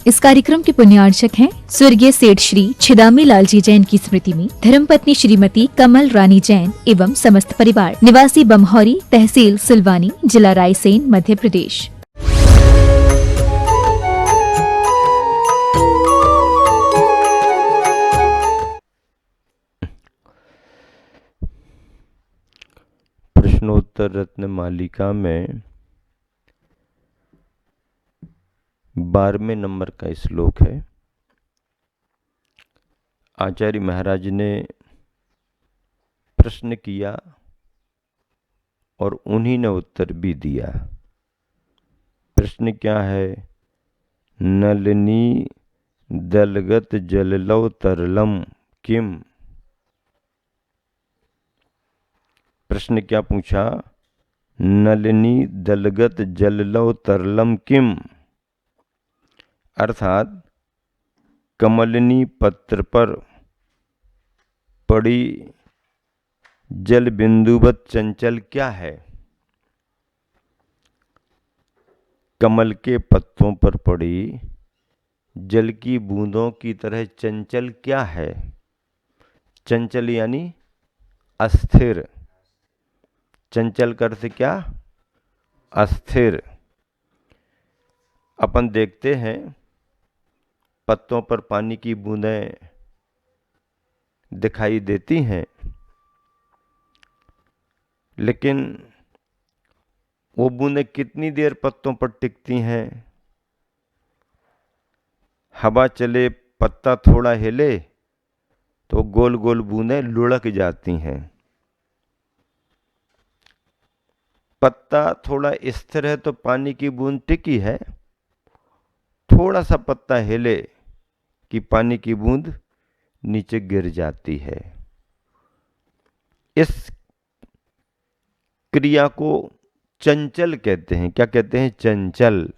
इस कार्यक्रम के पुण्यार्चक हैं स्वर्गीय सेठ श्री छिदामी लाल जी जैन की स्मृति में धर्मपत्नी श्रीमती कमल रानी जैन एवं समस्त परिवार, निवासी बमहौरी, तहसील सिलवानी, जिला रायसेन, मध्य प्रदेश। प्रश्नोत्तर रत्न मालिका में 12वें नंबर का श्लोक है। आचार्य महाराज ने प्रश्न किया और उन्हीं ने उत्तर भी दिया। प्रश्न क्या है? नलिनी दलगत जललव तरलम किम। प्रश्न क्या पूछा? नलिनी दलगत जललव तरलम किम, अर्थात कमलिनी पत्र पर पड़ी जल बिंदुवत चंचल क्या है? कमल के पत्तों पर पड़ी जल की बूंदों की तरह चंचल क्या है? चंचल यानी अस्थिर। चंचल का अर्थ क्या? अस्थिर। अपन देखते हैं पत्तों पर पानी की बूंदें दिखाई देती हैं, लेकिन वो बूंदें कितनी देर पत्तों पर टिकती हैं? हवा चले, पत्ता थोड़ा हिले तो गोल गोल बूंदें लुढ़क जाती हैं। पत्ता थोड़ा स्थिर है तो पानी की बूंद टिकी है, थोड़ा सा पत्ता हिले कि पानी की बूंद नीचे गिर जाती है। इस क्रिया को चंचल कहते हैं। क्या कहते हैं? चंचल।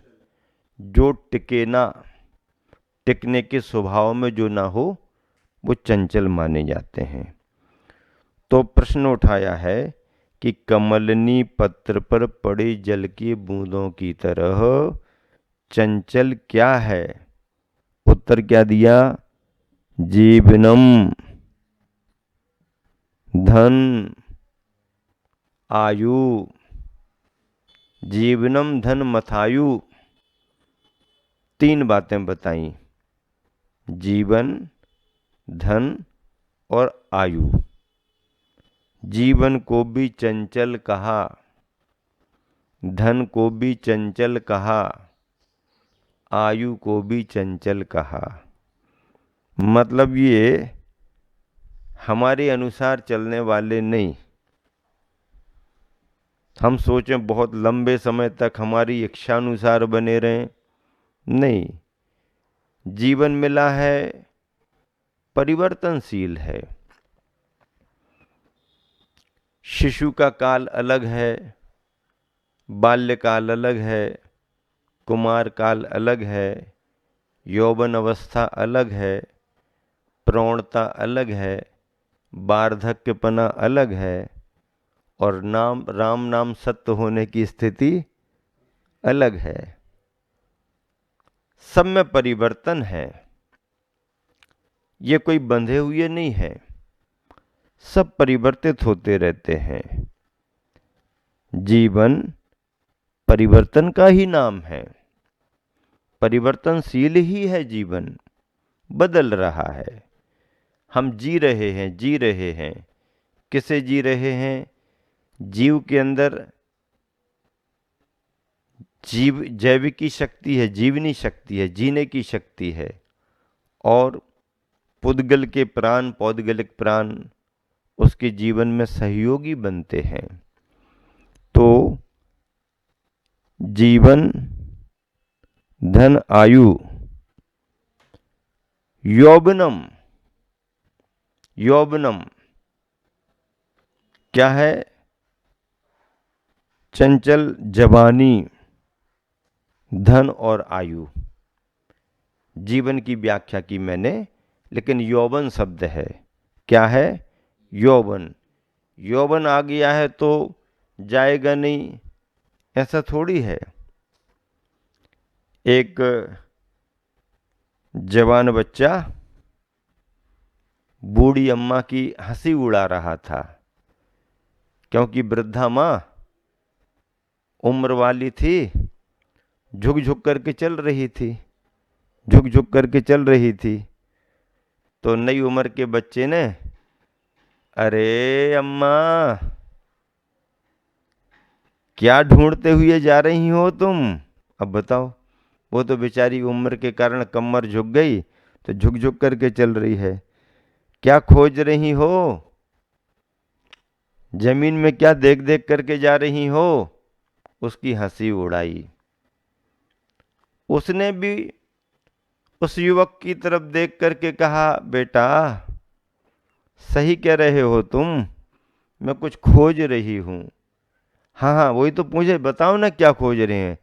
जो टिके ना, टिकने के स्वभाव में जो ना हो, वो चंचल माने जाते हैं। तो प्रश्न उठाया है कि कमलनी पत्र पर पड़ी जल की बूंदों की तरह चंचल क्या है? उत्तर क्या दिया? जीवनम धन आयु। जीवनम धन मथायु, 3 बातें बताई। जीवन, धन और आयु। जीवन को भी चंचल कहा, धन को भी चंचल कहा, आयु को भी चंचल कहा। मतलब ये हमारे अनुसार चलने वाले नहीं। हम सोचें बहुत लंबे समय तक हमारी इच्छानुसार बने रहें, नहीं। जीवन मिला है, परिवर्तनशील है। शिशु का काल अलग है, बाल्यकाल अलग है, कुमार काल अलग है, यौवन अवस्था अलग है, प्रौढ़ता अलग है, वार्धक्यपना अलग है, और राम नाम सत्य होने की स्थिति अलग है। सब में परिवर्तन है। ये कोई बंधे हुए नहीं है, सब परिवर्तित होते रहते हैं। जीवन परिवर्तन का ही नाम है। परिवर्तनशील ही है जीवन, बदल रहा है। हम जी रहे हैं। किसे जी रहे हैं? जीव के अंदर जैविक की शक्ति है, जीवनी शक्ति है, जीने की शक्ति है, और पुद्गल के प्राण, पौद्गलिक प्राण उसके जीवन में सहयोगी बनते हैं। तो जीवन, धन, आयु। यौवनम क्या है? चंचल जवानी, धन और आयु। जीवन की व्याख्या की मैंने, लेकिन यौवन शब्द है। क्या है? यौवन। यौवन आ गया है तो जाएगा नहीं, ऐसा थोड़ी है। एक जवान बच्चा बूढ़ी अम्मा की हंसी उड़ा रहा था, क्योंकि वृद्धा माँ उम्र वाली थी, झुक झुक करके चल रही थी, झुक झुक करके चल रही थी। तो नई उम्र के बच्चे ने, अरे अम्मा, क्या ढूंढते हुए जा रही हो तुम? अब बताओ, वो तो बेचारी उम्र के कारण कमर झुक गई, तो झुक झुक करके चल रही है। क्या खोज रही हो? जमीन में क्या देख देख करके जा रही हो? उसकी हंसी उड़ाई। उसने भी उस युवक की तरफ देख करके कहा, बेटा सही कह रहे हो तुम, मैं कुछ खोज रही हूं। हाँ हाँ, वही तो मुझे बताओ ना, क्या खोज रहे हैं?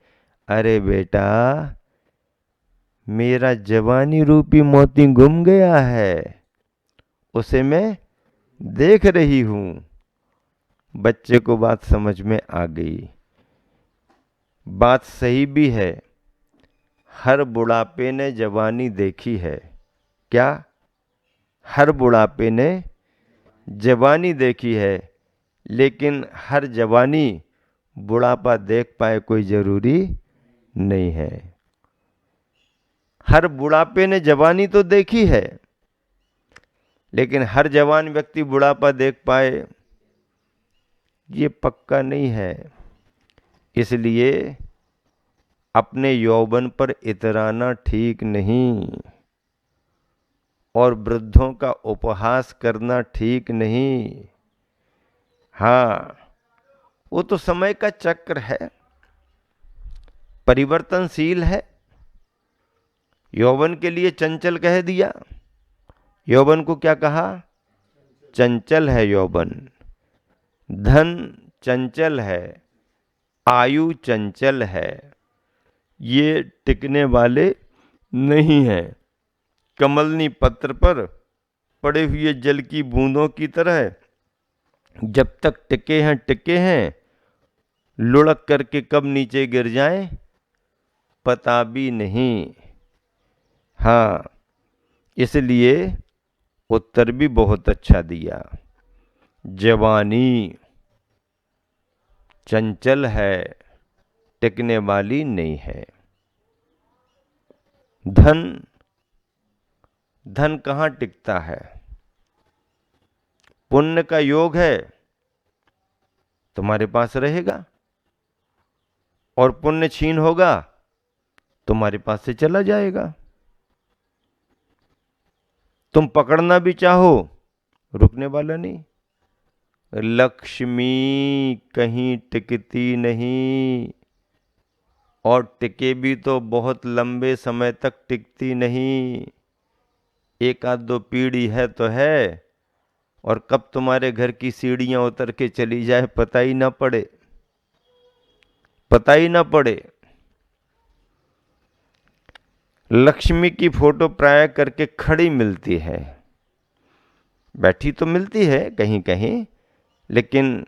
अरे बेटा, मेरा जवानी रूपी मोती गुम गया है, उसे मैं देख रही हूं। बच्चे को बात समझ में आ गई। बात सही भी है, हर बुढ़ापे ने जवानी देखी है। क्या? हर बुढ़ापे ने जवानी देखी है, लेकिन हर जवानी बुढ़ापा देख पाए कोई जरूरी नहीं है। हर बुढ़ापे ने जवानी तो देखी है, लेकिन हर जवान व्यक्ति बुढ़ापा देख पाए ये पक्का नहीं है। इसलिए अपने यौवन पर इतराना ठीक नहीं, और वृद्धों का उपहास करना ठीक नहीं। हाँ, वो तो समय का चक्र है, परिवर्तनशील है। यौवन के लिए चंचल कह दिया, यौवन को क्या कहा? चंचल है यौवन। धन चंचल है, आयु चंचल है, ये टिकने वाले नहीं है। कमलनी पत्र पर पड़े हुए जल की बूंदों की तरह जब तक टिके हैं, लुढ़क करके कब नीचे गिर जाएं पता भी नहीं। हाँ, इसलिए उत्तर भी बहुत अच्छा दिया। जवानी चंचल है, टिकने वाली नहीं है। धन, धन कहाँ टिकता है? पुण्य का योग है, तुम्हारे पास रहेगा, और पुण्य छीन होगा, तुम्हारे पास से चला जाएगा। तुम पकड़ना भी चाहो, रुकने वाला नहीं। लक्ष्मी कहीं टिकती नहीं, और टिके भी तो बहुत लंबे समय तक टिकती नहीं। एक आध दो पीढ़ी है तो है, और कब तुम्हारे घर की सीढ़ियां उतर के चली जाए पता ही ना पड़े, पता ही ना पड़े। लक्ष्मी की फोटो प्राय करके खड़ी मिलती है, बैठी तो मिलती है कहीं कहीं, लेकिन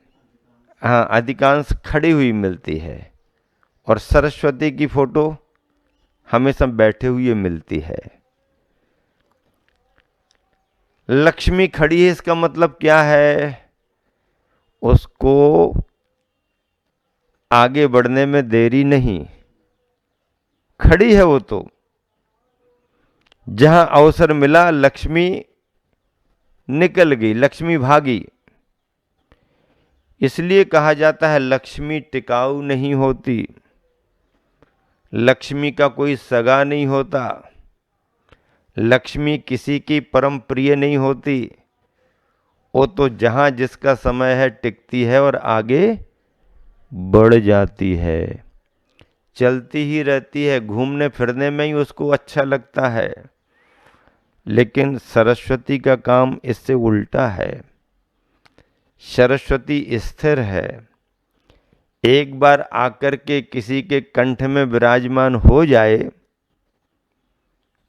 हाँ, अधिकांश खड़ी हुई मिलती है। और सरस्वती की फोटो हमेशा बैठे हुए मिलती है। लक्ष्मी खड़ी है, इसका मतलब क्या है? उसको आगे बढ़ने में देरी नहीं, खड़ी है वो तो। जहां अवसर मिला लक्ष्मी निकल गई, लक्ष्मी भागी। इसलिए कहा जाता है लक्ष्मी टिकाऊ नहीं होती, लक्ष्मी का कोई सगा नहीं होता, लक्ष्मी किसी की परम प्रिय नहीं होती। वो तो जहां जिसका समय है टिकती है और आगे बढ़ जाती है, चलती ही रहती है, घूमने फिरने में ही उसको अच्छा लगता है। लेकिन सरस्वती का काम इससे उल्टा है। सरस्वती स्थिर है, एक बार आकर के किसी के कंठ में विराजमान हो जाए,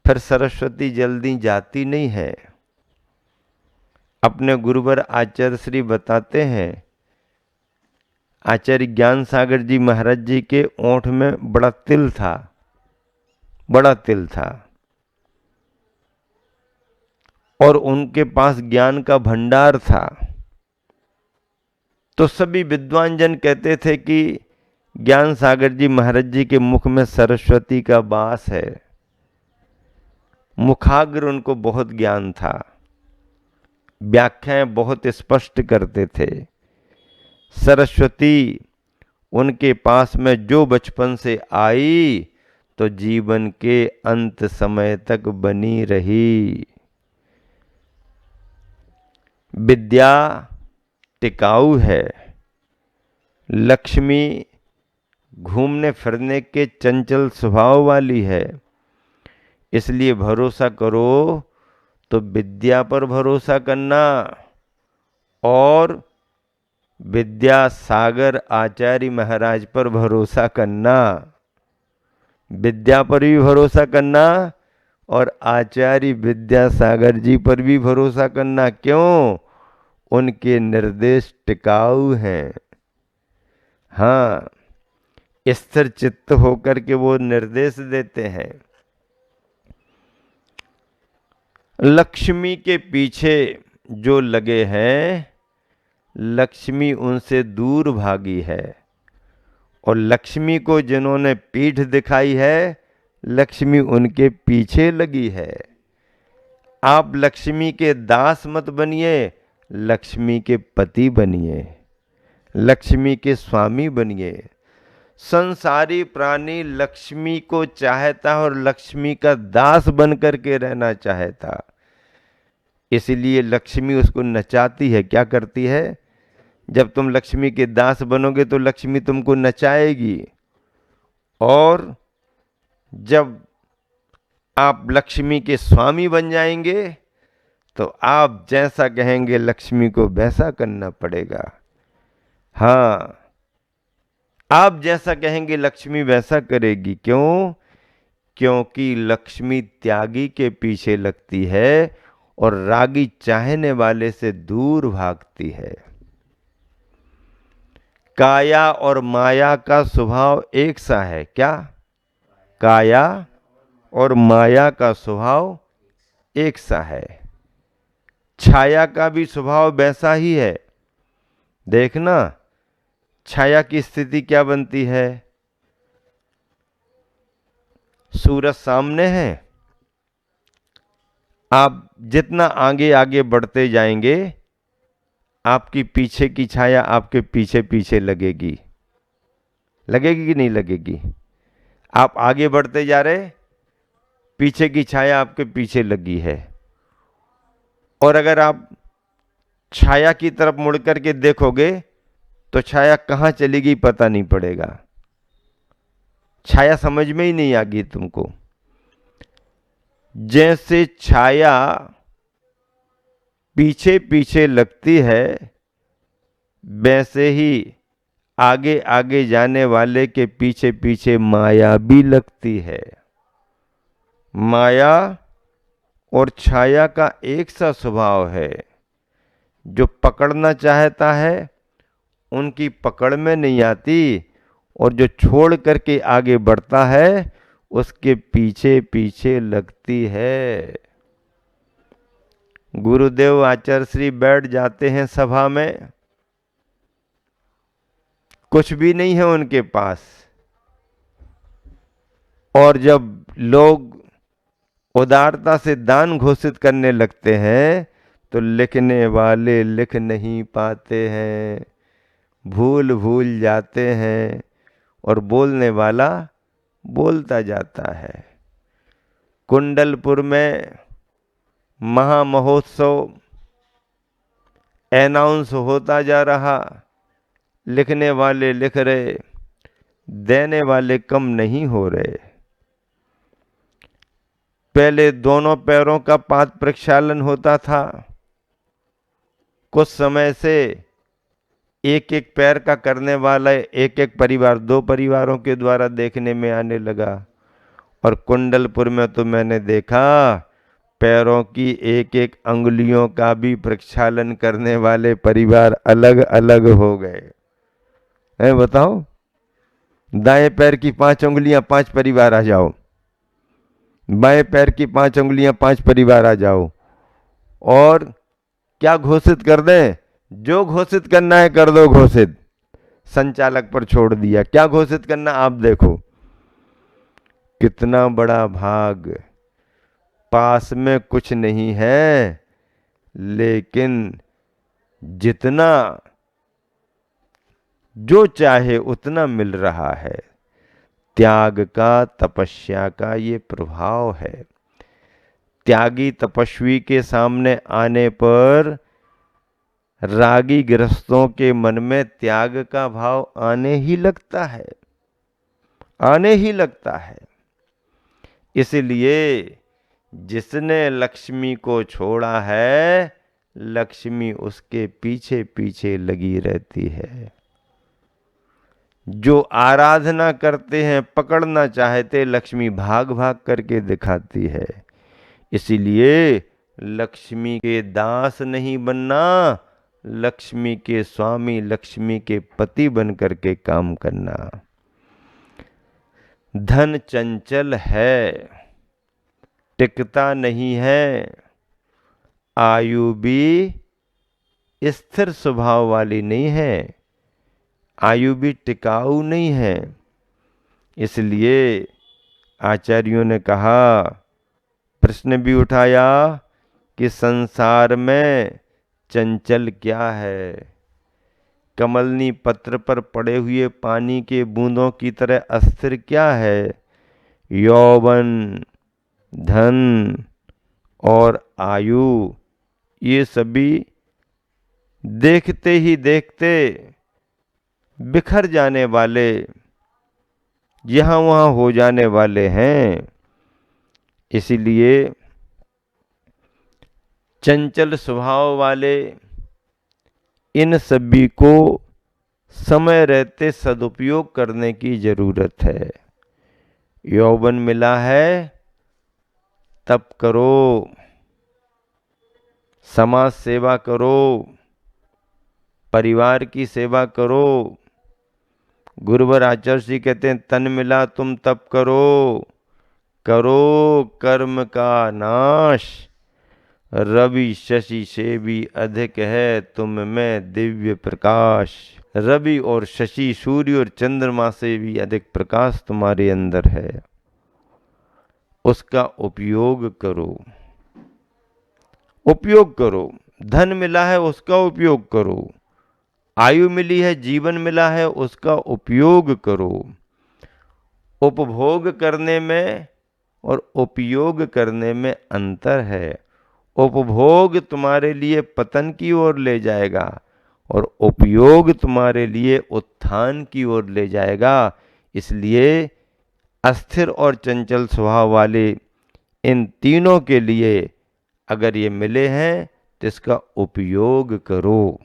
फिर सरस्वती जल्दी जाती नहीं है। अपने गुरुवर आचार्य श्री बताते हैं, आचार्य ज्ञान सागर जी महाराज जी के ओंठ में बड़ा तिल था, बड़ा तिल था। और उनके पास ज्ञान का भंडार था। तो सभी विद्वान जन कहते थे कि ज्ञान सागर जी महाराज जी के मुख में सरस्वती का वास है। मुखाग्र उनको बहुत ज्ञान था, व्याख्याएं बहुत स्पष्ट करते थे। सरस्वती उनके पास में जो बचपन से आई तो जीवन के अंत समय तक बनी रही। विद्या टिकाऊ है। लक्ष्मी घूमने फिरने के चंचल स्वभाव वाली है। इसलिए भरोसा करो तो विद्या पर भरोसा करना, और विद्या सागर आचार्य महाराज पर भरोसा करना। विद्या पर भी भरोसा करना और आचार्य विद्यासागर जी पर भी भरोसा करना। क्यों? उनके निर्देश टिकाऊ हैं। हाँ, स्थिर चित्त होकर के वो निर्देश देते हैं। लक्ष्मी के पीछे जो लगे हैं, लक्ष्मी उनसे दूर भागी है, और लक्ष्मी को जिन्होंने पीठ दिखाई है, लक्ष्मी उनके पीछे लगी है। आप लक्ष्मी के दास मत बनिए, लक्ष्मी के पति बनिए, लक्ष्मी के स्वामी बनिए। संसारी प्राणी लक्ष्मी को चाहता है और लक्ष्मी का दास बन करके रहना चाहता। इसलिए लक्ष्मी उसको नचाती है। क्या करती है? जब तुम लक्ष्मी के दास बनोगे तो लक्ष्मी तुमको नचाएगी, और जब आप लक्ष्मी के स्वामी बन जाएंगे तो आप जैसा कहेंगे लक्ष्मी को वैसा करना पड़ेगा। हाँ, आप जैसा कहेंगे लक्ष्मी वैसा करेगी। क्यों? क्योंकि लक्ष्मी त्यागी के पीछे लगती है और रागी चाहने वाले से दूर भागती है। काया और माया का स्वभाव एक सा है। क्या? काया और माया का स्वभाव एक सा है। छाया का भी स्वभाव वैसा ही है। देखना, छाया की स्थिति क्या बनती है? सूरज सामने है, आप जितना आगे आगे बढ़ते जाएंगे आपकी पीछे की छाया आपके पीछे पीछे लगेगी। लगेगी कि नहीं लगेगी? आप आगे बढ़ते जा रहे, पीछे की छाया आपके पीछे लगी है, और अगर आप छाया की तरफ मुड़ करके देखोगे तो छाया कहाँ चली गई पता नहीं पड़ेगा। छाया समझ में ही नहीं आएगी तुमको। जैसे छाया पीछे पीछे लगती है, वैसे ही आगे आगे जाने वाले के पीछे पीछे माया भी लगती है। माया और छाया का एक सा स्वभाव है। जो पकड़ना चाहता है उनकी पकड़ में नहीं आती, और जो छोड़ करके आगे बढ़ता है उसके पीछे पीछे लगती है। गुरुदेव आचार्य श्री बैठ जाते हैं सभा में, कुछ भी नहीं है उनके पास, और जब लोग उदारता से दान घोषित करने लगते हैं तो लिखने वाले लिख नहीं पाते हैं, भूल भूल जाते हैं, और बोलने वाला बोलता जाता है। कुंडलपुर में महामहोत्सव अनाउंस होता जा रहा, लिखने वाले लिख रहे, देने वाले कम नहीं हो रहे। पहले दोनों पैरों का पाद प्रक्षालन होता था, कुछ समय से एक एक पैर का करने वाला एक एक परिवार, 2 परिवारों के द्वारा देखने में आने लगा। और कुंडलपुर में तो मैंने देखा पैरों की एक एक अंगुलियों का भी प्रक्षालन करने वाले परिवार अलग अलग हो गए हैं। बताओ, दाएं पैर की 5 उंगलियां 5 परिवार आ जाओ, बाएं पैर की 5 उंगलियां 5 परिवार आ जाओ, और क्या घोषित कर दें? जो घोषित करना है कर दो घोषित, संचालक पर छोड़ दिया। क्या घोषित करना आप देखो। कितना बड़ा भाग, पास में कुछ नहीं है, लेकिन जितना जो चाहे उतना मिल रहा है। त्याग का, तपस्या का ये प्रभाव है। त्यागी तपस्वी के सामने आने पर रागी गृहस्थों के मन में त्याग का भाव आने ही लगता है, आने ही लगता है। इसलिए जिसने लक्ष्मी को छोड़ा है, लक्ष्मी उसके पीछे पीछे लगी रहती है। जो आराधना करते हैं, पकड़ना चाहते, लक्ष्मी भाग भाग करके दिखाती है। इसीलिए लक्ष्मी के दास नहीं बनना, लक्ष्मी के स्वामी, लक्ष्मी के पति बन करके काम करना। धन चंचल है, टिकता नहीं है। आयु भी स्थिर स्वभाव वाली नहीं है, आयु भी टिकाऊ नहीं है। इसलिए आचार्यों ने कहा, प्रश्न भी उठाया कि संसार में चंचल क्या है। कमलनी पत्र पर पड़े हुए पानी के बूंदों की तरह अस्थिर क्या है? यौवन, धन और आयु, ये सभी देखते ही देखते बिखर जाने वाले, यहाँ वहाँ हो जाने वाले हैं। इसीलिए चंचल स्वभाव वाले इन सभी को समय रहते सदुपयोग करने की जरूरत है। यौवन मिला है, तप करो, समाज सेवा करो, परिवार की सेवा करो। गुरुवर आचार्य जी कहते हैं, तन मिला तुम तप करो, करो कर्म का नाश। रवि शशि से भी अधिक है तुम में दिव्य प्रकाश। रवि और शशि, सूर्य और चंद्रमा से भी अधिक प्रकाश तुम्हारे अंदर है। उसका उपयोग करो, उपयोग करो। धन मिला है उसका उपयोग करो, आयु मिली है, जीवन मिला है, उसका उपयोग करो। उपभोग करने में और उपयोग करने में अंतर है। उपभोग तुम्हारे लिए पतन की ओर ले जाएगा और उपयोग तुम्हारे लिए उत्थान की ओर ले जाएगा। इसलिए अस्थिर और चंचल स्वभाव वाले इन तीनों के लिए अगर ये मिले हैं तो इसका उपयोग करो।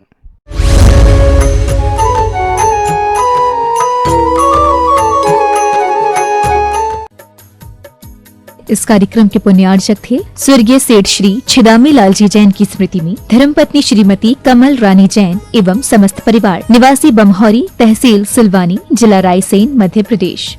इस कार्यक्रम के पुण्यार्चक थे स्वर्गीय सेठ श्री छिदामी लाल जी जैन की स्मृति में धर्मपत्नी श्रीमती कमल रानी जैन एवं समस्त परिवार, निवासी बमहौरी, तहसील सिलवानी, जिला रायसेन, मध्य प्रदेश।